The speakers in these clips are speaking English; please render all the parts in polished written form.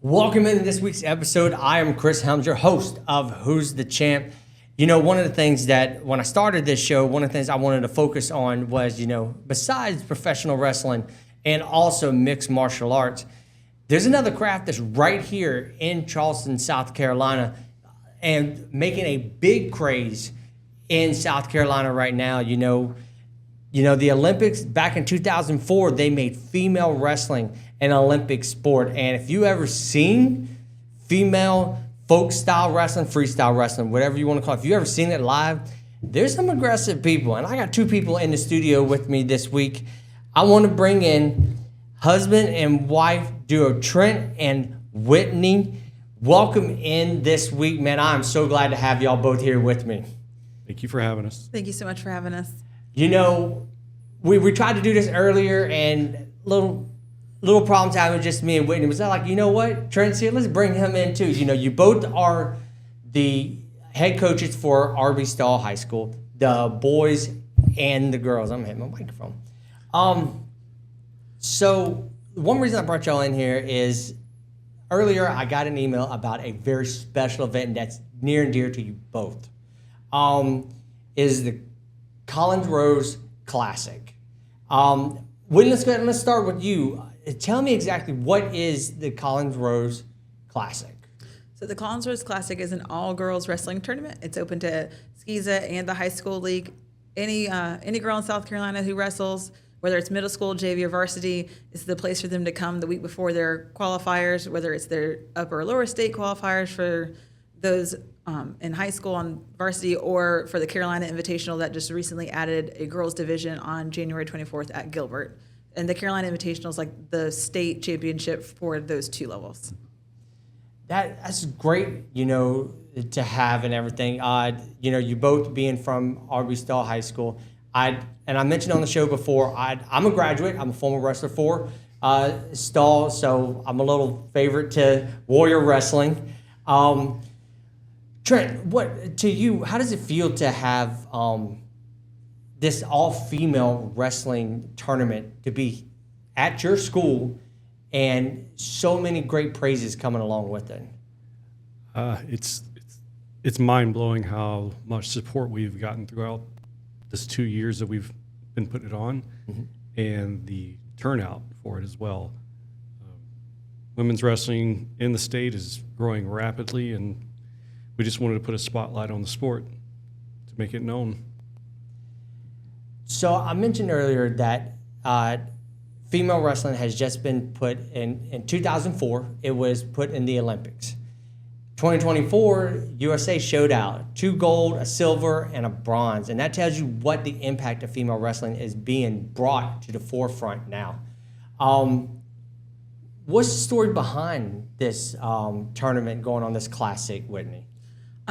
Welcome into this week's episode. I am Chris Helms, your host of Who's the Champ. You know, one of the things that when I started this show, one of the things I wanted to focus on was, besides professional wrestling and also mixed martial arts, there's another craft that's right here in Charleston, South Carolina, and making a big craze in South Carolina right now. The Olympics back in 2004, they made female wrestling an Olympic sport. And if you ever seen female folk style wrestling, freestyle wrestling, whatever you want to call it, if you ever seen it live, there's some aggressive people. And I got two people in the studio with me this week. I want to bring in husband and wife duo Trent and Whitney. Welcome in this week, man. I'm so glad to have y'all both here with me. Thank you for having us. Thank you so much for having us. We tried to do this earlier, and little problems happened with just me and Whitney. Was that like, you know what, Trent's here, let's bring him in too. You both are the head coaches for RB Stall High School, the boys and the girls. I'm hitting my microphone. So one reason I brought y'all in here is earlier I got an email about a very special event that's near and dear to you both. Is the Collins Rose Classic. Whitney, let's start with you. Tell me exactly what is the Collins Rose Classic. So the Collins Rose Classic is an all-girls wrestling tournament. It's open to SCISA and the high school league. Any girl in South Carolina who wrestles, whether it's middle school, JV, or varsity, is the place for them to come the week before their qualifiers, whether it's their upper or lower state qualifiers for those in high school on varsity, or for the Carolina Invitational that just recently added a girls division on January 24th at Gilbert. And the Carolina Invitational is like the state championship for those two levels. That's great, to have and everything. You both being from RB Stall High School. I mentioned on the show before, I'm a graduate. I'm a former wrestler for Stall, so I'm a little favorite to Warrior Wrestling. Trent, how does it feel to have this all-female wrestling tournament to be at your school and so many great praises coming along with it? It's mind-blowing how much support we've gotten throughout this 2 years that we've been putting it on, and the turnout for it as well. Women's wrestling in the state is growing rapidly, and we just wanted to put a spotlight on the sport to make it known. So I mentioned earlier that female wrestling has just been put in 2004. It was put in the Olympics. 2024, USA showed out 2 gold, a silver, and a bronze. And that tells you what the impact of female wrestling is being brought to the forefront now. What's the story behind this tournament going on, this classic, Whitney?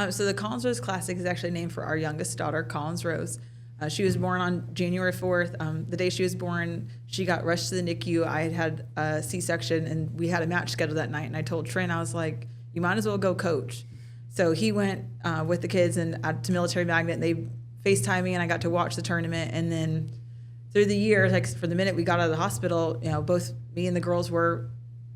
So the Collins Rose Classic is actually named for our youngest daughter, Collins Rose. She was born on January 4th. The day she was born, she got rushed to the NICU. I had a C-section, and we had a match scheduled that night. And I told Trent, I was like, you might as well go coach. So he went with the kids to Military Magnet, and they FaceTimed me, and I got to watch the tournament. And then through the years, like for the minute we got out of the hospital, both me and the girls were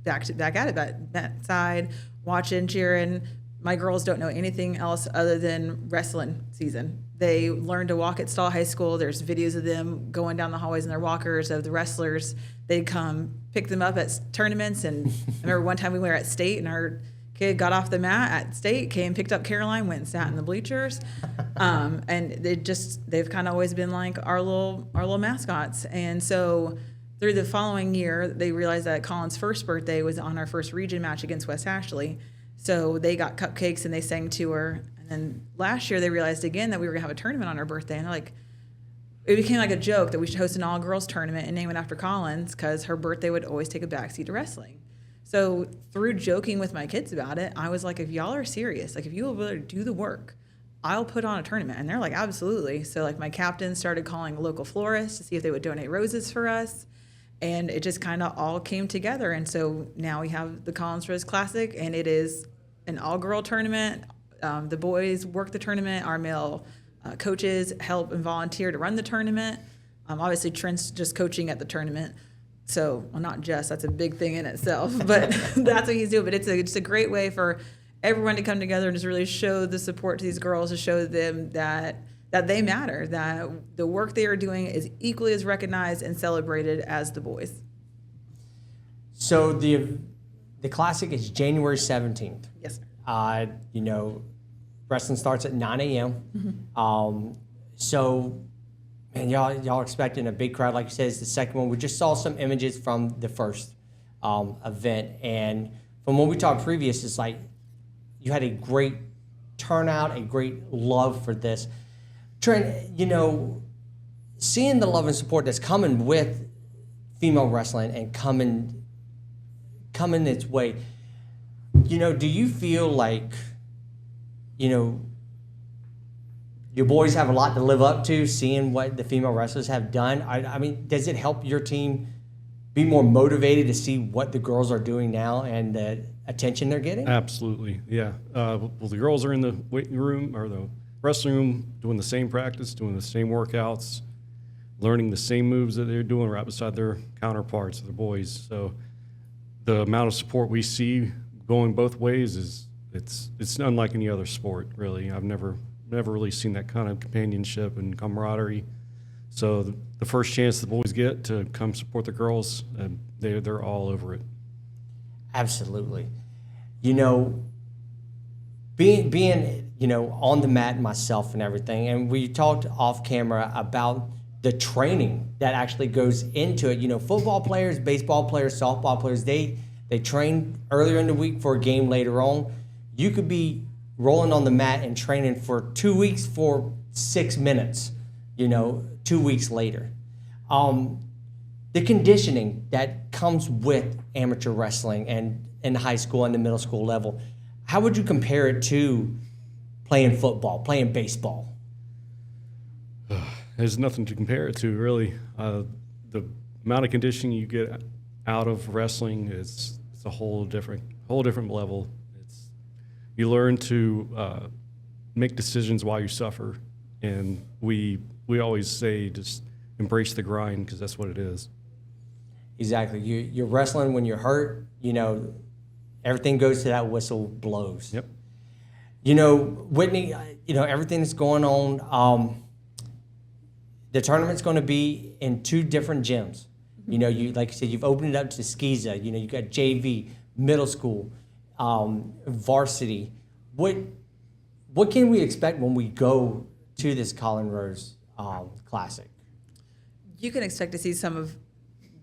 back at it, that side, watching, cheering. My girls don't know anything else other than wrestling season. They learned to walk at Stall High School. There's videos of them going down the hallways in their walkers, of the wrestlers. They'd come pick them up at tournaments. And I remember one time we were at state, and our kid got off the mat at state, came, picked up Caroline, went and sat in the bleachers. And they've kind of always been like our little mascots. And so through the following year, they realized that Colin's first birthday was on our first region match against West Ashley. So they got cupcakes and they sang to her. And then last year they realized again that we were gonna have a tournament on her birthday. And they're like, it became like a joke that we should host an all-girls tournament and name it after Collins, because her birthday would always take a backseat to wrestling. So through joking with my kids about it, I was like, if y'all are serious, like if you will really do the work, I'll put on a tournament. And they're like, absolutely. So like my captain started calling local florists to see if they would donate roses for us. And it just kind of all came together. And so now we have the Collins Rose Classic, and it is an all-girl tournament. The boys work the tournament. Our male coaches help and volunteer to run the tournament. Obviously, Trent's just coaching at the tournament. So, well, not just, that's a big thing in itself, but that's what he's doing. But it's a great way for everyone to come together and just really show the support to these girls, to show them that they matter, that the work they are doing is equally as recognized and celebrated as the boys. So the classic is January 17th. Yes, sir. Wrestling starts at 9 a.m. So, man, y'all expecting a big crowd. Like you said, it's the second one. We just saw some images from the first event. And from what we talked previous, it's like you had a great turnout, a great love for this. Trent, seeing the love and support that's coming with female wrestling and coming its way, do you feel like, your boys have a lot to live up to, seeing what the female wrestlers have done? I mean, does it help your team be more motivated to see what the girls are doing now and the attention they're getting? Absolutely, yeah. Well, the girls are in the weight room or the wrestling room doing the same practice, doing the same workouts, learning the same moves that they're doing right beside their counterparts, the boys. So the amount of support we see going both ways it's unlike any other sport, really. I've never really seen that kind of companionship and camaraderie. So the first chance the boys get to come support the girls, they're all over it. Absolutely. Being on the mat myself and everything, and we talked off camera about the training that actually goes into it. Football players, baseball players, softball players, they train earlier in the week for a game later on. You could be rolling on the mat and training for 2 weeks for 6 minutes, 2 weeks later. The conditioning that comes with amateur wrestling and in the high school and the middle school level, how would you compare it to playing football, playing baseball? There's nothing to compare it to, really. The amount of conditioning you get out of wrestling it's a whole different level. You learn to make decisions while you suffer, and we always say just embrace the grind, because that's what it is. Exactly. You're wrestling when you're hurt. Everything goes to that whistle blows. Yep. Whitney, everything that's going on. The tournament's going to be in 2 different gyms. You like you said, you've opened it up to Skiza. You got JV, middle school, varsity. What can we expect when we go to this Colin Rose Classic? You can expect to see some of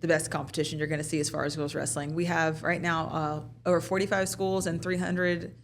the best competition you're going to see as far as girls wrestling. We have right now over 45 schools and 300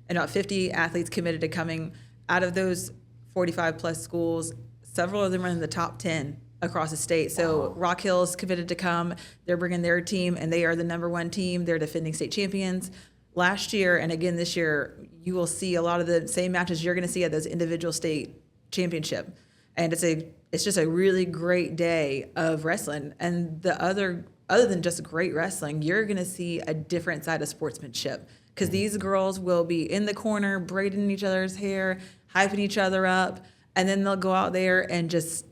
and about 50 athletes committed to coming. Out of those 45 plus schools, several of them are in the top 10 across the state. So Rock Hill's committed to come. They're bringing their team, and they are the #1 team. They're defending state champions. Last year and again this year, you will see a lot of the same matches you're going to see at those individual state championship. And it's just a really great day of wrestling. And the other than just great wrestling, you're going to see a different side of sportsmanship, because these girls will be in the corner braiding each other's hair, hyping each other up, and then they'll go out there and just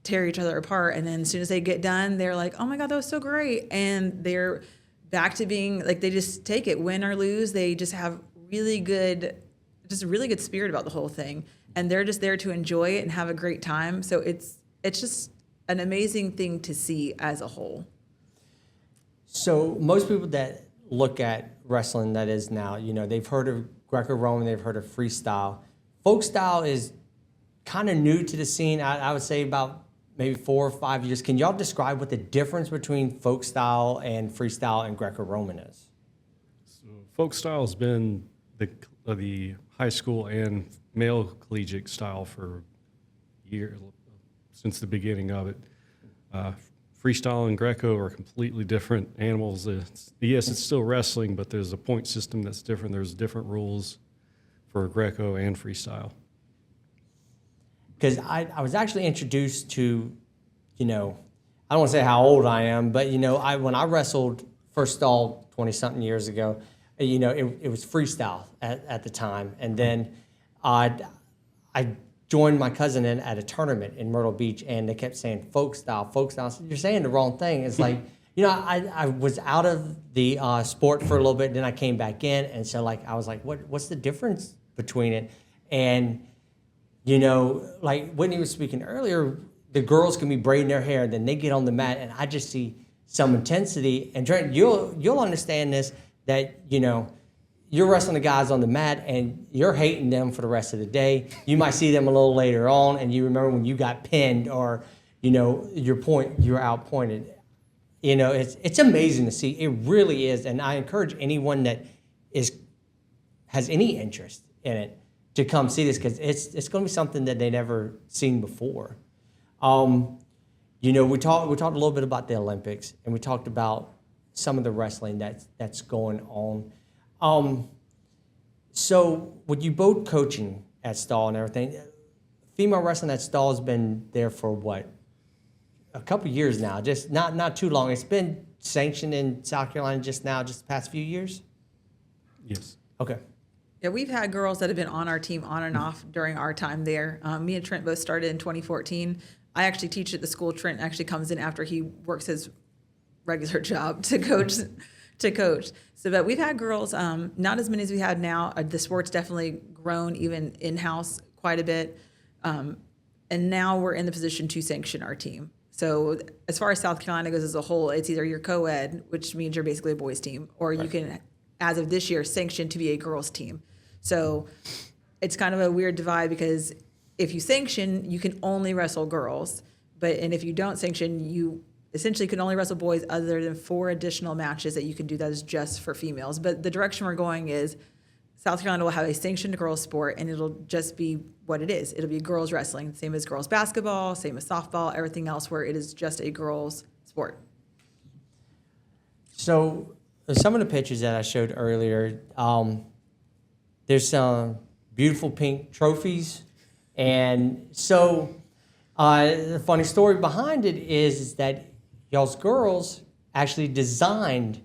tear each other apart. And then as soon as they get done, they're like, oh my God, that was so great. And they're back to being like, they just take it, win or lose. They just have really good spirit about the whole thing. And they're just there to enjoy it and have a great time. So it's just an amazing thing to see as a whole. So most people that look at wrestling that is now, they've heard of Greco-Roman, they've heard of freestyle. Folk style is kind of new to the scene. I would say about maybe 4 or 5 years. Can y'all describe what the difference between folk style and freestyle and Greco-Roman is? So folk style has been the high school and male collegiate style for years, since the beginning of it. Freestyle and Greco are completely different animals. Yes, it's still wrestling, but there's a point system that's different. There's different rules for Greco and freestyle. Because I was actually introduced to, I don't want to say how old I am, but, when I wrestled first stall 20-something years ago, it was freestyle at the time. And then I joined my cousin at a tournament in Myrtle Beach, and they kept saying folk style. I said, you're saying the wrong thing. It's like, I was out of the sport for a little bit, then I came back in, and so like I was like, what's the difference between it? And like Whitney was speaking earlier, the girls can be braiding their hair, and then they get on the mat, and I just see some intensity. And Trent, you'll understand this, that you're wrestling the guys on the mat, and you're hating them for the rest of the day. You might see them a little later on, and you remember when you got pinned, or you were outpointed. It's amazing to see. It really is, and I encourage anyone that has any interest in it to come see this, because it's going to be something that they never seen before. We talked a little bit about the Olympics, and we talked about some of the wrestling that's going on. So with you both coaching at Stall and everything, female wrestling at Stall has been there for what? A couple years now, just not too long. It's been sanctioned in South Carolina just the past few years? Yes. Okay. Yeah, we've had girls that have been on our team on and off during our time there. Me and Trent both started in 2014. I actually teach at the school. Trent actually comes in after he works his regular job to coach. So, but we've had girls, not as many as we had now. The sport's definitely grown, even in-house, quite a bit. And now we're in the position to sanction our team. So as far as South Carolina goes as a whole, it's either you're co-ed, which means you're basically a boys team, or you can, as of this year, sanction to be a girls team. So it's kind of a weird divide, because if you sanction, you can only wrestle girls. And if you don't sanction, you essentially can only wrestle boys, other than 4 additional matches that you can do that is just for females. But the direction we're going is South Carolina will have a sanctioned girls sport, and it'll just be what it is. It'll be girls wrestling, same as girls basketball, same as softball, everything else, where it is just a girls sport. So some of the pictures that I showed earlier, there's some beautiful pink trophies. And so the funny story behind it is that y'all's girls actually designed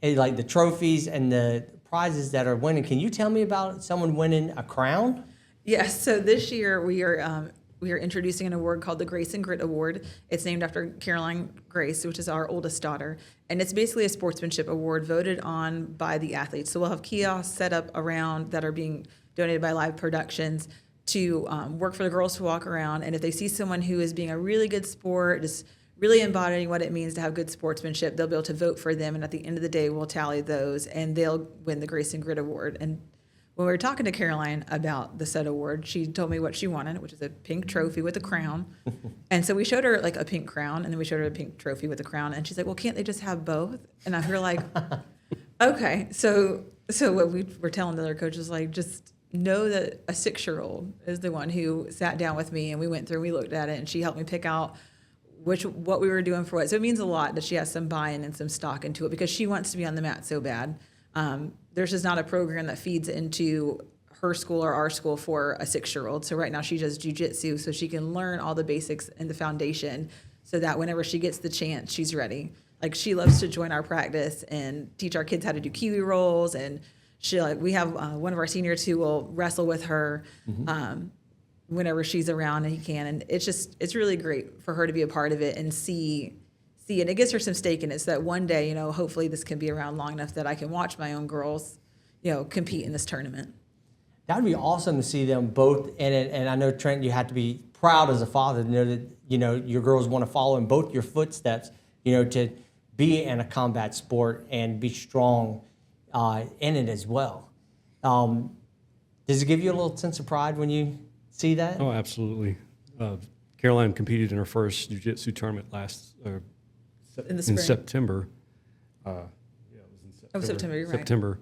like the trophies and the prizes that are winning. Can you tell me about someone winning a crown? Yes. So this year we are introducing an award called the Grace and Grit Award. It's named after Caroline Grace, which is our oldest daughter, and it's basically a sportsmanship award voted on by the athletes. So we'll have kiosks set up around that are being donated by Live Productions to work for the girls to walk around, and if they see someone who is being a really good sport, just really embodying what it means to have good sportsmanship, they'll be able to vote for them, and at the end of the day, we'll tally those, and they'll win the Grace and Grit Award. And when we were talking to Caroline about the said award, she told me what she wanted, which is a pink trophy with a crown. And so we showed her like a pink crown, and then we showed her a pink trophy with a crown, and she's like, well, can't they just have both? And we were like, okay. So what we were telling the other coaches, like, just know that a 6-year-old is the one who sat down with me, and we went through, we looked at it, and she helped me pick out what we were doing for what. So it means a lot that she has some buy-in and some stock into it, because she wants to be on the mat so bad. There's just not a program that feeds into her school or our school for a 6-year-old. So right now she does jiu-jitsu, so she can learn all the basics and the foundation, so that whenever she gets the chance, she's ready. Like, she loves to join our practice and teach our kids how to do kiwi rolls, and we have one of our seniors who will wrestle with her whenever she's around and he can. And it's really great for her to be a part of it and see, and it gives her some stake in it, so that one day, hopefully this can be around long enough that I can watch my own girls, compete in this tournament. That would be awesome to see them both in it. And I know, Trent, you have to be proud as a father to know that, your girls want to follow in both your footsteps, to be in a combat sport and be strong in it as well. Does it give you a little sense of pride when you see that? Oh, absolutely. Caroline competed in her first jiu-jitsu tournament in September. It was in September. September, you're right. September.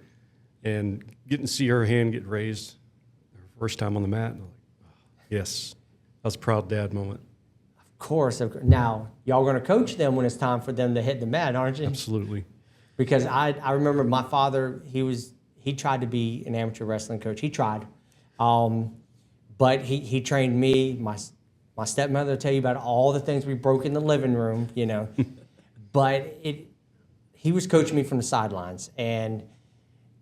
And getting to see her hand get raised, her first time on the mat, and I'm like, oh, yes, that was a proud dad moment. Of course. Now, y'all going to coach them when it's time for them to hit the mat, aren't you? Absolutely. Because I remember my father, he tried to be an amateur wrestling coach. He tried. But he trained me. My stepmother will tell you about all the things we broke in the living room, But he was coaching me from the sidelines. And,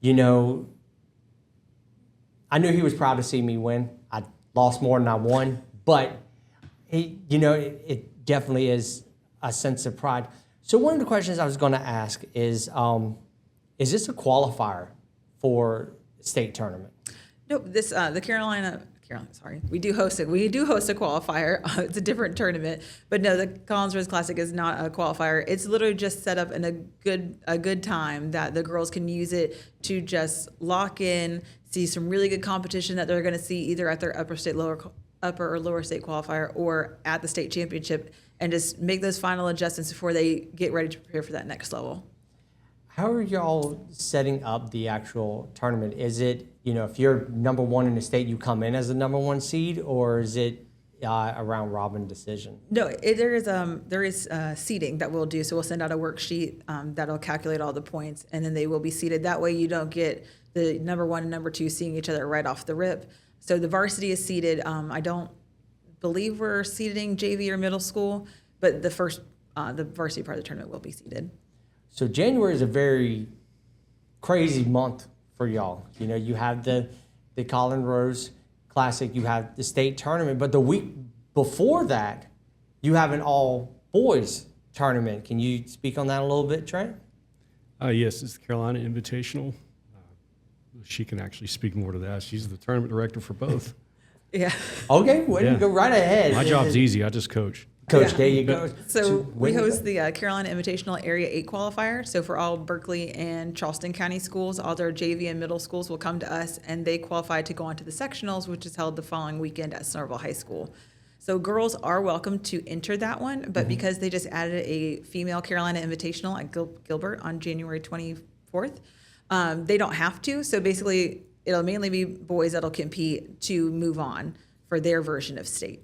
I knew he was proud to see me win. I lost more than I won. But, it definitely is a sense of pride. So one of the questions I was going to ask is this a qualifier for state tournament? Nope. This the Carolina. Sorry, we do host it. We do host a qualifier. It's a different tournament, but no, the Collins Rose Classic is not a qualifier. It's literally just set up in a good time that the girls can use it to just lock in, see some really good competition that they're going to see either at their upper or lower state qualifier or at the state championship, and just make those final adjustments before they get ready to prepare for that next level. How are y'all setting up the actual tournament? Is it, if you're number one in the state, you come in as the number one seed, or is it a round robin decision? No, there is seeding that we'll do. So we'll send out a worksheet that'll calculate all the points, and then they will be seeded. That way you don't get the number one and number two seeing each other right off the rip. So the varsity is seeded. I don't believe we're seeding JV or middle school, but the varsity part of the tournament will be seeded. So January is a very crazy month for y'all. You have the Collins Rose Classic, you have the state tournament, but the week before that, you have an all-boys tournament. Can you speak on that a little bit, Trent? Yes, it's the Carolina Invitational. She can actually speak more to that. She's the tournament director for both. Yeah. Okay, well, go right ahead. My job's easy. I just coach. Coach, Yeah. there you go. So we host the Carolina Invitational Area 8 qualifier. So for all Berkeley and Charleston County schools, all their JV and middle schools will come to us, and they qualify to go on to the sectionals, which is held the following weekend at Somerville High School. So girls are welcome to enter that one, but because they just added a female Carolina Invitational at Gilbert on January 24th, they don't have to. So basically, it'll mainly be boys that'll compete to move on for their version of state.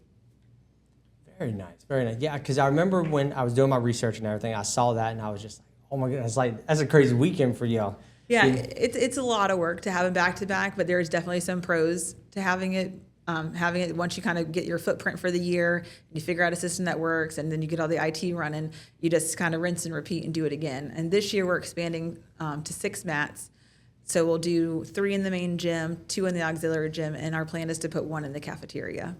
Very nice, very nice. Yeah, because I remember when I was doing my research and everything, I saw that and I was just like, oh my goodness, that's a crazy weekend for y'all. Yeah, it's a lot of work to have them back to back, but there's definitely some pros to having it. Once you kind of get your footprint for the year, you figure out a system that works, and then you get all the IT running, you just kind of rinse and repeat and do it again. And this year we're expanding to 6 mats. So we'll do 3 in the main gym, 2 in the auxiliary gym, and our plan is to put 1 in the cafeteria.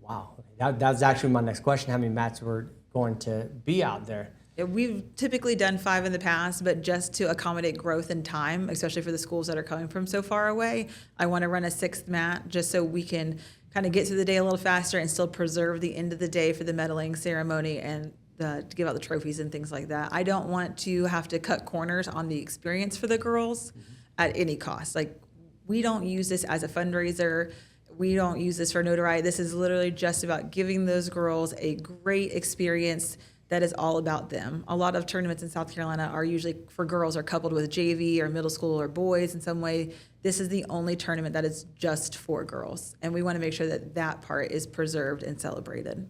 Wow, that's actually my next question. How many mats were going to be out there? Yeah, we've typically done 5 in the past, but just to accommodate growth and time, especially for the schools that are coming from so far away, I want to run a 6th mat just so we can kind of get through the day a little faster and still preserve the end of the day for the medaling ceremony and to give out the trophies and things like that. I don't want to have to cut corners on the experience for the girls at any cost. Like, we don't use this as a fundraiser. We don't use this for notoriety. This is literally just about giving those girls a great experience that is all about them. A lot of tournaments in South Carolina are usually for girls are coupled with JV or middle school or boys in some way. This is the only tournament that is just for girls. And we want to make sure that that part is preserved and celebrated.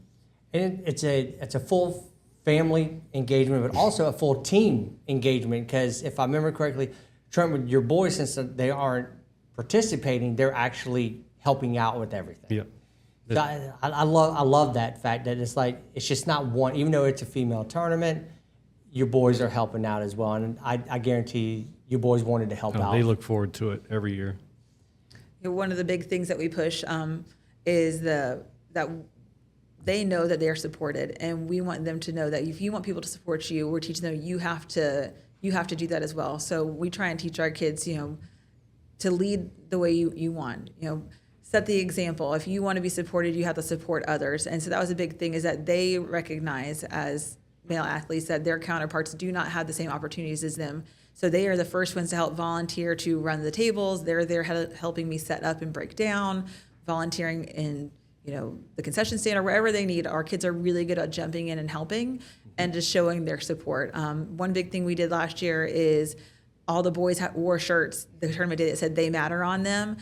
And it's a full family engagement, but also a full team engagement, because if I remember correctly, Trent, with your boys, since they aren't participating, they're actually helping out with everything. Yeah. So I love that fact that it's just not one, even though it's a female tournament, your boys are helping out as well. And I guarantee your boys wanted to help out. They look forward to it every year. One of the big things that we push is that they know that they are supported, and we want them to know that if you want people to support you, we're teaching them you have to do that as well. So we try and teach our kids, to lead the way you want, set the example. If you want to be supported, you have to support others. And so that was a big thing, is that they recognize as male athletes that their counterparts do not have the same opportunities as them. So they are the first ones to help volunteer to run the tables. They're there helping me set up and break down, volunteering in, the concession stand or wherever they need. Our kids are really good at jumping in and helping and just showing their support. One big thing we did last year is all the boys wore shirts the tournament day that said "They Matter" on them.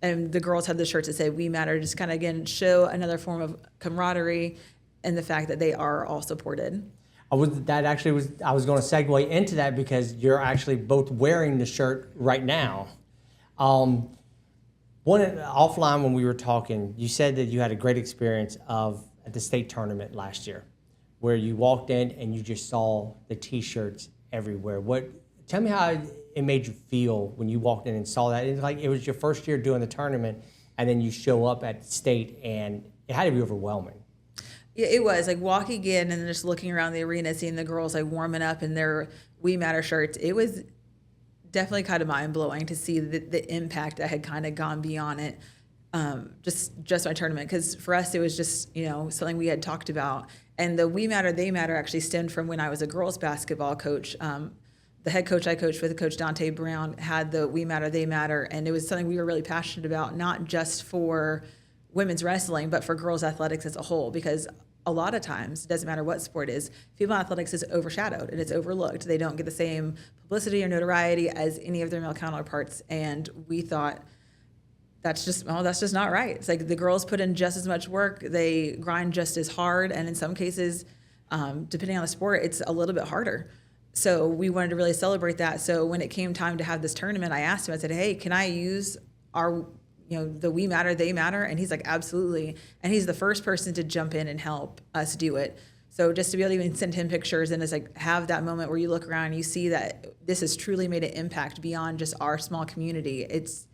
And the girls had the shirts that say "We Matter," just kind of, again, show another form of camaraderie and the fact that they are all supported. I was going to segue into that, because you're actually both wearing the shirt right now. Offline when we were talking, you said that you had a great experience at the state tournament last year, where you walked in and you just saw the T-shirts everywhere. Tell me how it made you feel when you walked in and saw that. It's like it was your first year doing the tournament, and then you show up at state, and it had to be overwhelming. Yeah, it was like walking in and just looking around the arena, seeing the girls like warming up in their We Matter shirts. It was definitely kind of mind blowing to see the impact that had kind of gone beyond it. Just my tournament, because for us it was just something we had talked about, and the We Matter They Matter actually stemmed from when I was a girls basketball coach. The head coach I coached with, Coach Dante Brown, had the We Matter They Matter, and it was something we were really passionate about, not just for women's wrestling, but for girls athletics as a whole, because a lot of times, it doesn't matter what sport it is, female athletics is overshadowed and it's overlooked. They don't get the same publicity or notoriety as any of their male counterparts, and we thought that's just not right. It's like the girls put in just as much work, they grind just as hard, and in some cases, depending on the sport, it's a little bit harder. So we wanted to really celebrate that. So when it came time to have this tournament, I asked him, I said, hey, can I use our, the We Matter, They Matter? And he's like, absolutely. And he's the first person to jump in and help us do it. So just to be able to even send him pictures and it's like have that moment where you look around and you see that this has truly made an impact beyond just our small community. It's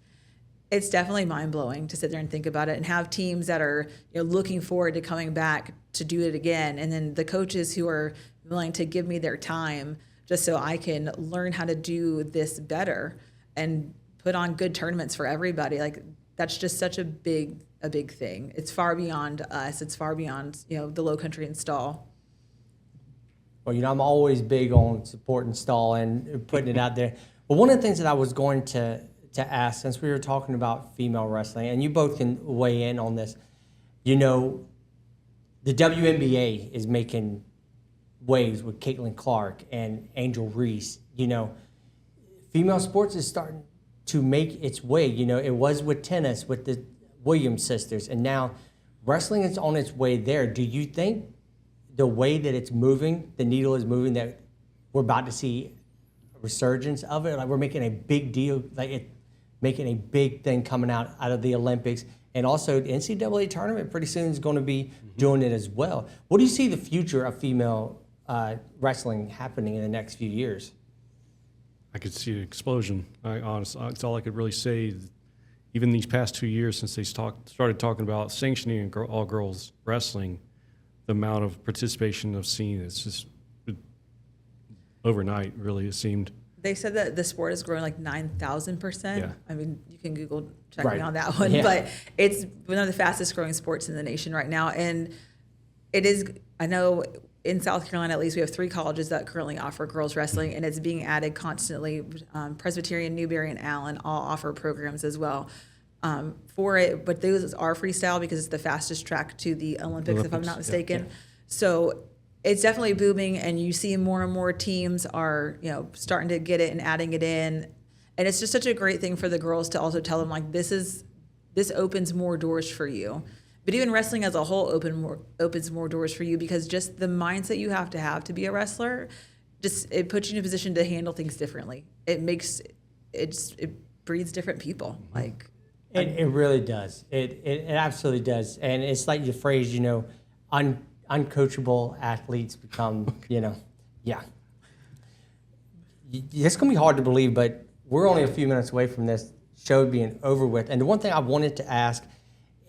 definitely mind-blowing to sit there and think about it and have teams that are looking forward to coming back to do it again. And then the coaches who are willing to give me their time just so I can learn how to do this better and put on good tournaments for everybody. Like that's just such a big thing. It's far beyond us. It's far beyond, the Low Country and Stall. Well, I'm always big on supporting Stall and putting it out there. But one of the things that I was going to ask, since we were talking about female wrestling, and you both can weigh in on this, the WNBA is making waves with Caitlin Clark and Angel Reese. Female sports is starting to make its way. It was with tennis with the Williams sisters, and now wrestling is on its way there. Do you think the way that it's moving, the needle is moving, that we're about to see a resurgence of it? Like we're making a big deal, making a big thing coming out of the Olympics, and also the NCAA tournament pretty soon is going to be doing it as well. What do you see the future of female wrestling happening in the next few years? I could see an explosion. Honestly, that's all I could really say. Even these past 2 years since they started talking about sanctioning all girls wrestling, the amount of participation I've seen, it's just overnight, really, it seemed. They said that the sport is growing like 9,000%. Yeah. I mean, you can Google check me Right. on that one, Yeah. but it's one of the fastest growing sports in the nation right now. And it is, I know in South Carolina, at least we have 3 colleges that currently offer girls wrestling, and it's being added constantly. Presbyterian, Newberry, and Allen all offer programs as well for it, but those are freestyle because it's the fastest track to the Olympics, if I'm not mistaken. Yeah. So it's definitely booming, and you see more and more teams are, starting to get it and adding it in. And it's just such a great thing for the girls to also tell them, like, this opens more doors for you. But even wrestling as a whole opens more doors for you, because just the mindset you have to be a wrestler, it puts you in a position to handle things differently. It breeds different people. Like It really does. It absolutely does. And it's like the phrase, uncoachable athletes become, yeah. It's going to be hard to believe, but we're only a few minutes away from this show being over with. And the one thing I wanted to ask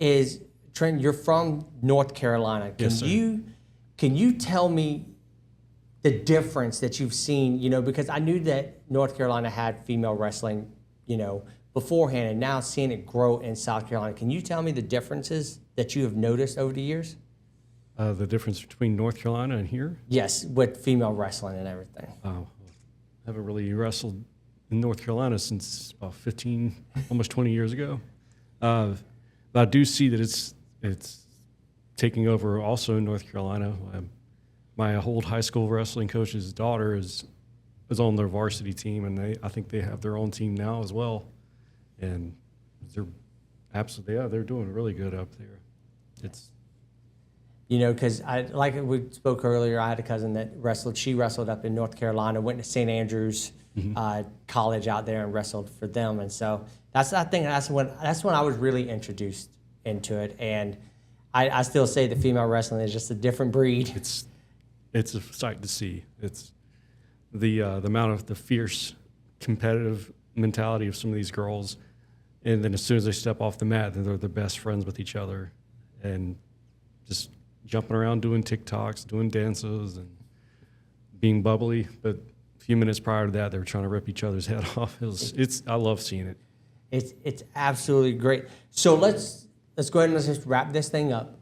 is, Trent, you're from North Carolina. Yes, sir. Can you tell me the difference that you've seen, because I knew that North Carolina had female wrestling, beforehand, and now seeing it grow in South Carolina. Can you tell me the differences that you have noticed over the years? The difference between North Carolina and here? Yes, with female wrestling and everything. I haven't really wrestled in North Carolina since about 15, almost 20 years ago. But I do see that it's taking over also in North Carolina. My old high school wrestling coach's daughter is on their varsity team, and I think they have their own team now as well. And they're doing really good up there. It's because like we spoke earlier, I had a cousin that wrestled. She wrestled up in North Carolina, went to St. Andrews College out there and wrestled for them. And so that's when I was really introduced into it. And I still say that female wrestling is just a different breed. It's a sight to see. It's the amount of the fierce competitive mentality of some of these girls, and then as soon as they step off the mat, then they're the best friends with each other, and just jumping around doing TikToks, doing dances, and being bubbly. But a few minutes prior to that, they were trying to rip each other's head off. I love seeing it. It's absolutely great. So let's go ahead and let's just wrap this thing up.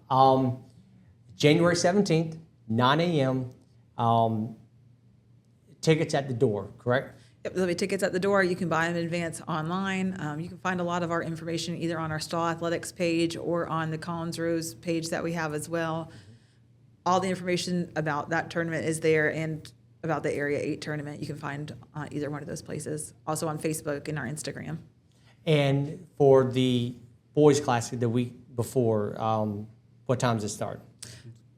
January 17th, 9 a.m. Tickets at the door, correct? Yep, there'll be tickets at the door. You can buy them in advance online. You can find a lot of our information either on our Stall Athletics page or on the Collins Rose page that we have as well. All the information about that tournament is there, and about the Area 8 tournament you can find on either one of those places. Also on Facebook and our Instagram. And for the boys classic the week before, what time does it start?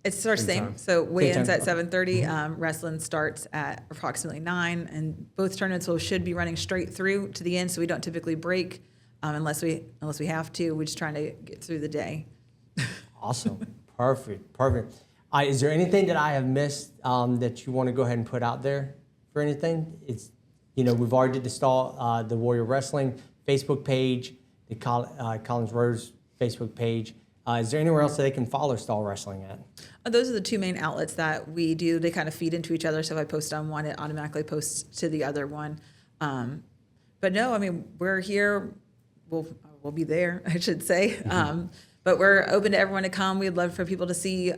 It starts Same same. time. So weigh-ins at Same 7:30. Wrestling starts at approximately 9, and both tournaments should be running straight through to the end. So we don't typically break unless we have to. We're just trying to get through the day. Awesome. Perfect. Is there anything that I have missed that you want to go ahead and put out there for anything? It's, we've already did the Warrior Wrestling Facebook page, the Collins Rose Facebook page. Is there anywhere else that they can follow Stall Wrestling at? Those are the two main outlets that we do. They kind of feed into each other. So if I post on one, it automatically posts to the other one. But no, I mean, we're here. We'll be there, I should say. But we're open to everyone to come. We'd love for people to see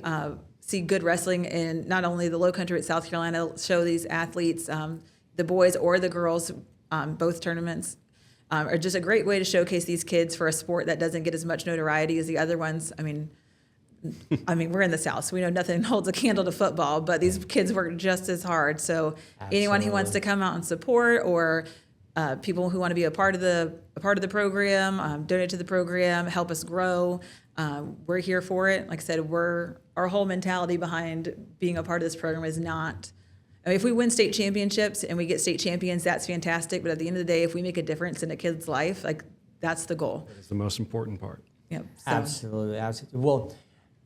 good wrestling in not only the Low Country, but South Carolina. Show these athletes, the boys or the girls, both tournaments. Are just a great way to showcase these kids for a sport that doesn't get as much notoriety as the other ones. I mean, we're in the South, so we know nothing holds a candle to football, but these kids work just as hard. So anyone who wants to come out and support, or people who want to be a part of the program, donate to the program, help us grow, we're here for it. Like I said, our whole mentality behind being a part of this program is not. I mean, if we win state championships and we get state champions, that's fantastic. But at the end of the day, if we make a difference in a kid's life, like, that's the goal. It's the most important part. Yep. So. Absolutely. Well,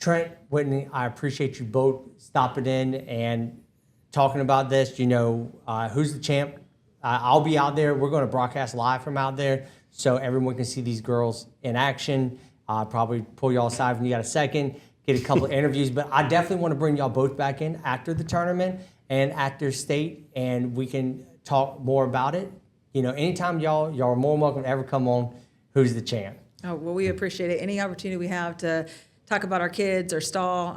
Trent, Whitney, I appreciate you both stopping in and talking about this. Who's the champ? I'll be out there. We're going to broadcast live from out there so everyone can see these girls in action. Probably pull y'all aside when you got a second, get a couple of interviews. But I definitely want to bring y'all both back in after the tournament and after state, and we can talk more about it. Anytime y'all are more than welcome to ever come on Who's the Champ. Oh, well, we appreciate it. Any opportunity we have to talk about our kids or Stall,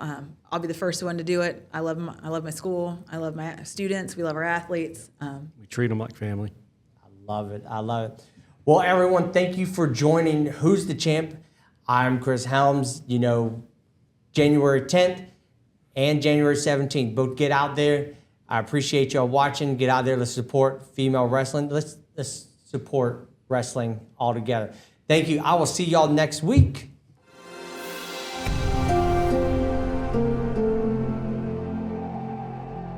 I'll be the first one to do it. I love them. I love my school. I love my students. We love our athletes. We treat them like family. I love it. Well, everyone, thank you for joining Who's the Champ. I'm Chris Helms. January 10th and January 17th. Both get out there. I appreciate y'all watching. Get out there. Let's support female wrestling. Let's support wrestling all together. Thank you. I will see y'all next week